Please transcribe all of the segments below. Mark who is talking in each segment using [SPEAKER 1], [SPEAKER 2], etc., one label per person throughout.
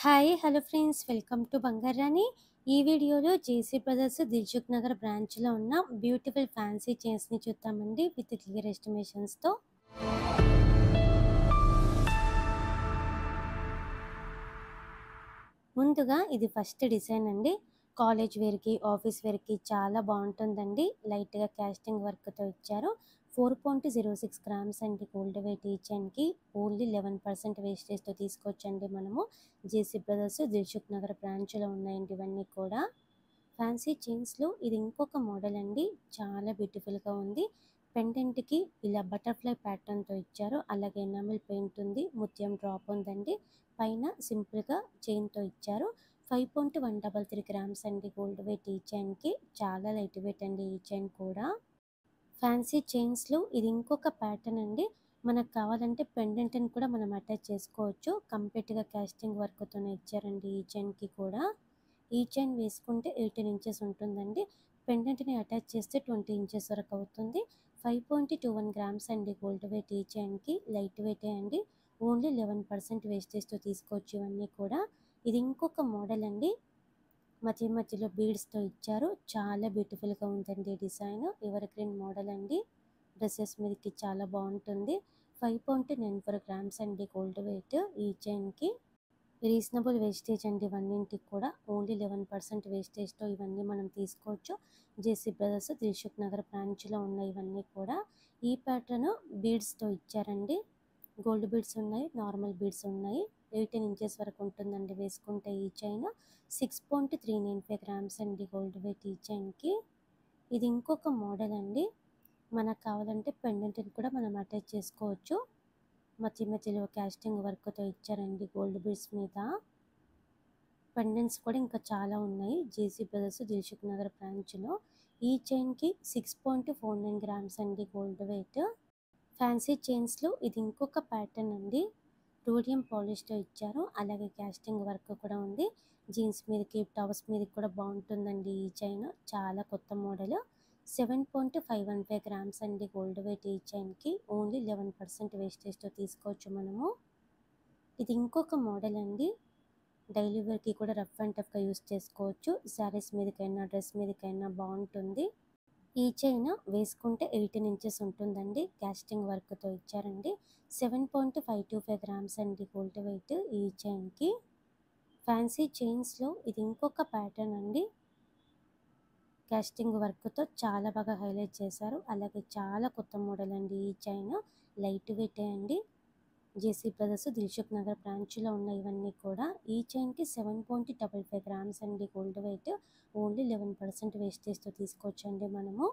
[SPEAKER 1] Hi hello friends, welcome to Bangarani. ఈ వీడియోలో జేసీ brothers Dilsukh Nagar బ్రాంచ్లో ఉన్న బ్యూటిఫుల్ ఫ్యాన్సీ చైన్స్ని చూద్దామండి విత్ క్లియర్ ఎస్టిమేషన్స్తో. ముందుగా ఇది ఫస్ట్ డిజైన్ అండి. కాలేజ్ వేర్కి, ఆఫీస్ వేర్కి చాలా బాగుంటుందండి. లైట్గా క్యాస్టింగ్ వర్క్తో ఇచ్చారు. 4.06 గ్రామ్స్ అండి గోల్డ్ వెయిట్ ఈ చైన్కి. ఓన్లీ 11% వేస్టేజ్తో తీసుకోవచ్చండి మనము. జేసీ బ్రదర్స్ దిల్సుఖ్ నగర్ బ్రాంచ్లో ఉన్నాయండి ఇవన్నీ కూడా. ఫ్యాన్సీ చైన్స్లో ఇది ఇంకొక మోడల్ అండి. చాలా బ్యూటిఫుల్గా ఉంది. పెండెంట్కి ఇలా బటర్ఫ్లై ప్యాటర్న్తో ఇచ్చారు. అలాగే ఎనామిల్ పెయింట్ ఉంది, ముత్యం డ్రాప్ ఉందండి. పైన సింపుల్గా చైన్తో ఇచ్చారు. 5.133 గ్రామ్స్ అండి గోల్డ్ వెయిట్ ఈ చైన్కి. చాలా లైట్ వెయిట్ అండి ఈ చైన్ కూడా. ఫ్యాన్సీ చైన్స్లో ఇది ఇంకొక ప్యాటర్న్ అండి. మనకు కావాలంటే పెండెంట్ని కూడా మనం అటాచ్ చేసుకోవచ్చు. కంప్లీట్గా క్యాస్టింగ్ వర్క్తోనే ఇచ్చారండి ఈ చైన్కి కూడా. ఈ చైన్ వేసుకుంటే 18 ఇంచెస్ ఉంటుందండి. పెండెంట్ని అటాచ్ చేస్తే 20 ఇంచెస్ వరకు అవుతుంది. 5.21 గ్రామ్స్ అండి గోల్డ్ వెయిట్ ఈ చైన్కి. లైట్ వెయిటే అండి. ఓన్లీ 11% వేస్టేజ్తో తీసుకోవచ్చు ఇవన్నీ కూడా. ఇది ఇంకొక మోడల్ అండి. మధ్య మధ్యలో బీడ్స్తో ఇచ్చారు. చాలా బ్యూటిఫుల్గా ఉందండి డిజైన్. ఎవర్ గ్రీన్ మోడల్ అండి. డ్రెస్సెస్ మీదకి చాలా బాగుంటుంది. 5.94 గ్రామ్స్ అండి గోల్డ్ వెయిట్ ఈ చైన్కి. రీజనబుల్ వేస్టేజ్ అండి ఇవన్నింటికి కూడా. ఓన్లీ 11% వేస్టేజ్తో ఇవన్నీ మనం తీసుకోవచ్చు. జేసీ బ్రదర్స్ దిల్సుఖ్ నగర్ బ్రాంచ్లో ఉన్నాయి ఇవన్నీ కూడా. ఈ ప్యాటర్న్ బీడ్స్తో ఇచ్చారండి. గోల్డ్ బీడ్స్ ఉన్నాయి, నార్మల్ బీడ్స్ ఉన్నాయి. 18 ఇంచెస్ వరకు ఉంటుందండి వేసుకుంటే ఈ చైన్. 6.395 గ్రామ్స్ అండి గోల్డ్ వెయిట్ ఈ చైన్కి. ఇది ఇంకొక మోడల్ అండి. మనకు కావాలంటే పెండెంట్ని కూడా మనం అటాచ్ చేసుకోవచ్చు. మధ్య మధ్యలో క్యాస్టింగ్ వర్క్తో ఇచ్చారండి గోల్డ్ బీడ్స్ మీద. పెండెంట్స్ కూడా ఇంకా చాలా ఉన్నాయి జేసీ బ్రదర్స్ దిల్సుఖ్ నగర్ బ్రాంచ్లో. ఈ చైన్కి 6.49 గ్రామ్స్ అండి గోల్డ్ వెయిట్. ఫ్యాన్సీ చైన్స్లో ఇది ఇంకొక ప్యాటర్న్ అండి. రోడియం పాలిష్తో ఇచ్చారు. అలాగే క్యాస్టింగ్ వర్క్ కూడా ఉంది. జీన్స్ మీదకి, టాప్స్ మీదకి కూడా బాగుంటుందండి ఈ చైన్. చాలా కొత్త మోడల్. 7.515 గ్రామ్స్ అండి గోల్డ్ వెయిట్ ఈ చైన్కి. ఓన్లీ 11% వేస్టేజ్తో తీసుకోవచ్చు మనము. ఇది ఇంకొక మోడల్ అండి. డైలీ వేర్కి కూడా రఫ్ అండ్ టఫ్గా యూస్ చేసుకోవచ్చు. శారీస్ మీదకైనా, డ్రెస్ మీదకైనా బాగుంటుంది. ఈ చైన్ వేసుకుంటే 18 ఇంచెస్ ఉంటుందండి. క్యాస్టింగ్ వర్క్తో ఇచ్చారండి. 7.525 గ్రామ్స్ అండి గోల్డ్ వెయిట్ ఈ చైన్కి. ఫ్యాన్సీ చైన్స్లో ఇది ఇంకొక ప్యాటర్న్ అండి. క్యాస్టింగ్ వర్క్తో చాలా బాగా హైలైట్ చేశారు. అలాగే చాలా కొత్త మోడల్ అండి ఈ చైన్. లైట్ వెయిటే అండి. జేసీ బ్రదర్స్ దిల్సుఖ్ నగర్ బ్రాంచ్లో ఉన్న ఇవన్నీ కూడా. ఈ చైన్కి 7.55 గ్రామ్స్ అండి గోల్డ్ వెయిట్. ఓన్లీ 11% వేస్టేజ్తో తీసుకోవచ్చండి మనము.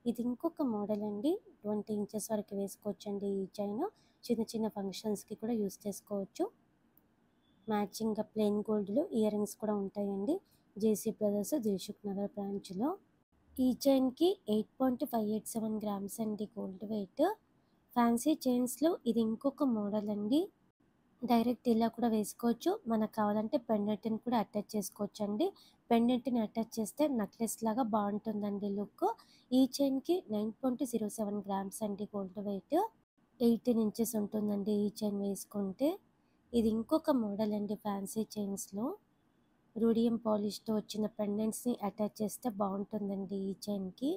[SPEAKER 1] ఇది ఇంకొక మోడల్ అండి. 20 ఇంచెస్ వరకు వేసుకోవచ్చండి ఈ చైన్. చిన్న చిన్న ఫంక్షన్స్కి కూడా యూస్ చేసుకోవచ్చు. మ్యాచింగ్గా ప్లెయిన్ గోల్డ్లో ఇయర్ రింగ్స్ కూడా ఉంటాయండి జేసీ బ్రదర్స్ దిల్సుఖ్ నగర్ బ్రాంచ్లో. ఈ చైన్కి 8.587 గ్రామ్స్ అండి గోల్డ్ వెయిట్. ఫ్యాన్సీ చైన్స్లో ఇది ఇంకొక మోడల్ అండి. డైరెక్ట్ ఇలా కూడా వేసుకోవచ్చు. మనకు కావాలంటే పెండెంట్ని కూడా అటాచ్ చేసుకోవచ్చు అండి. పెండెంట్ని అటాచ్ చేస్తే నెక్లెస్ లాగా బాగుంటుందండి లుక్. ఈ చైన్కి 9.07 గ్రామ్స్ అండి గోల్డ్ వెయిట్. 18 ఇంచెస్ ఉంటుందండి ఈ చైన్ వేసుకుంటే. ఇది ఇంకొక మోడల్ అండి ఫ్యాన్సీ చైన్స్లో. రూడియం పాలిష్తో వచ్చిన పెండెంట్స్ని అటాచ్ చేస్తే బాగుంటుందండి ఈ చైన్కి.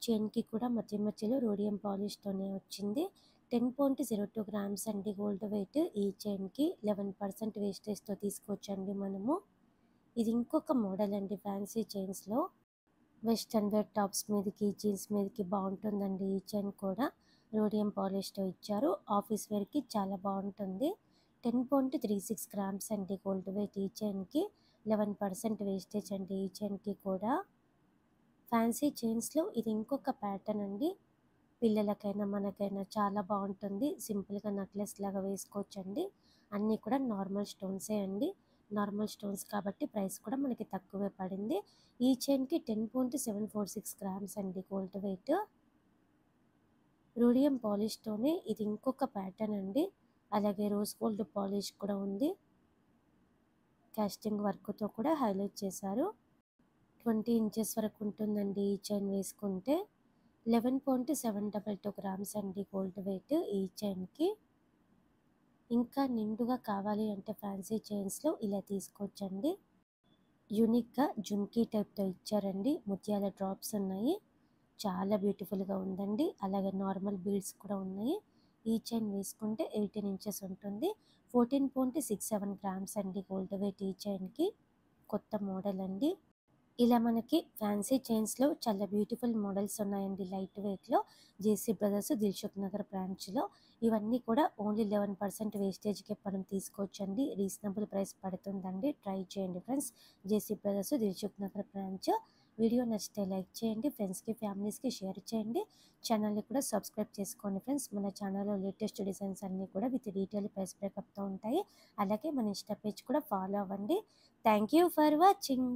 [SPEAKER 1] చైన్కి కూడా మధ్య మధ్యలో రోడియం పాలిష్తోనే వచ్చింది. 10.02 గ్రామ్స్ అండి గోల్డ్ వెయిట్ ఈ చైన్కి. 11% వేస్టేజ్తో తీసుకోవచ్చండి మనము. ఇది ఇంకొక మోడల్ అండి ఫ్యాన్సీ చైన్స్లో. వెస్ట్రన్ వేర్ టాప్స్ మీదకి, జీన్స్ మీదకి బాగుంటుందండి ఈ చైన్ కూడా. రోడియం పాలిష్తో ఇచ్చారు. ఆఫీస్ వేర్కి చాలా బాగుంటుంది. 10.36 గ్రామ్స్ అండి గోల్డ్ వెయిట్ ఈ చైన్కి. 11% వేస్టేజ్ అండి ఈ చైన్కి కూడా. ఫ్యాన్సీ చైన్స్లో ఇది ఇంకొక ప్యాటర్న్ అండి. పిల్లలకైనా మనకైనా చాలా బాగుంటుంది. సింపుల్గా నెక్లెస్ లాగా వేసుకోవచ్చండి. అన్నీ కూడా నార్మల్ స్టోన్సే అండి. నార్మల్ స్టోన్స్ కాబట్టి ప్రైస్ కూడా మనకి తక్కువే పడింది. ఈ చైన్కి 10.746 గ్రామ్స్ అండి గోల్డ్ వెయిట్. రూడియం పాలిష్తోనే ఇది ఇంకొక ప్యాటర్న్ అండి. అలాగే రోజ్ గోల్డ్ పాలిష్ కూడా ఉంది. కాస్టింగ్ వర్క్తో కూడా హైలైట్ చేశారు. 20 ఇంచెస్ వరకు ఉంటుందండి ఈ చైన్ వేసుకుంటే. 11.722 గ్రామ్స్ అండి గోల్డ్ వెయిట్ ఈ చైన్కి. ఇంకా నిండుగా కావాలి అంటే ఫ్యాన్సీ చైన్స్లో ఇలా తీసుకోవచ్చండి. యూనిక్గా జుమ్కీ టైప్తో ఇచ్చారండి. ముత్యాల డ్రాప్స్ ఉన్నాయి. చాలా బ్యూటిఫుల్గా ఉందండి. అలాగే నార్మల్ బీడ్స్ కూడా ఉన్నాయి. ఈ చైన్ వేసుకుంటే 18 ఇంచెస్ ఉంటుంది. 14.67 గ్రామ్స్ అండి గోల్డ్ వెయిట్ ఈ చైన్కి. కొత్త మోడల్ అండి. ఇలా మనకి ఫ్యాన్సీ చైన్స్లో చాలా బ్యూటిఫుల్ మోడల్స్ ఉన్నాయండి లైట్ వెయిట్లో. జేసీ బ్రదర్స్ దిల్సుఖ్ నగర్ బ్రాంచ్లో. ఇవన్నీ కూడా ఓన్లీ 11% వేస్టేజ్కి మనం తీసుకోవచ్చండి. రీజనబుల్ ప్రైస్ పడుతుందండి. ట్రై చేయండి friends. JC brothers Dilsukhnagar branch. Video నచ్చితే లైక్ చేయండి, ఫ్రెండ్స్కి ఫ్యామిలీస్కి షేర్ చేయండి. ఛానల్ని కూడా సబ్స్క్రైబ్ చేసుకోండి ఫ్రెండ్స్. మన ఛానల్లో లేటెస్ట్ డిజైన్స్ అన్నీ కూడా విత్ డీటెయిల్ ప్రైస్ బ్రేకప్తో ఉంటాయి. అలాగే మన ఇన్స్టా పేజ్ కూడా ఫాలో అవ్వండి. Thank you for watching.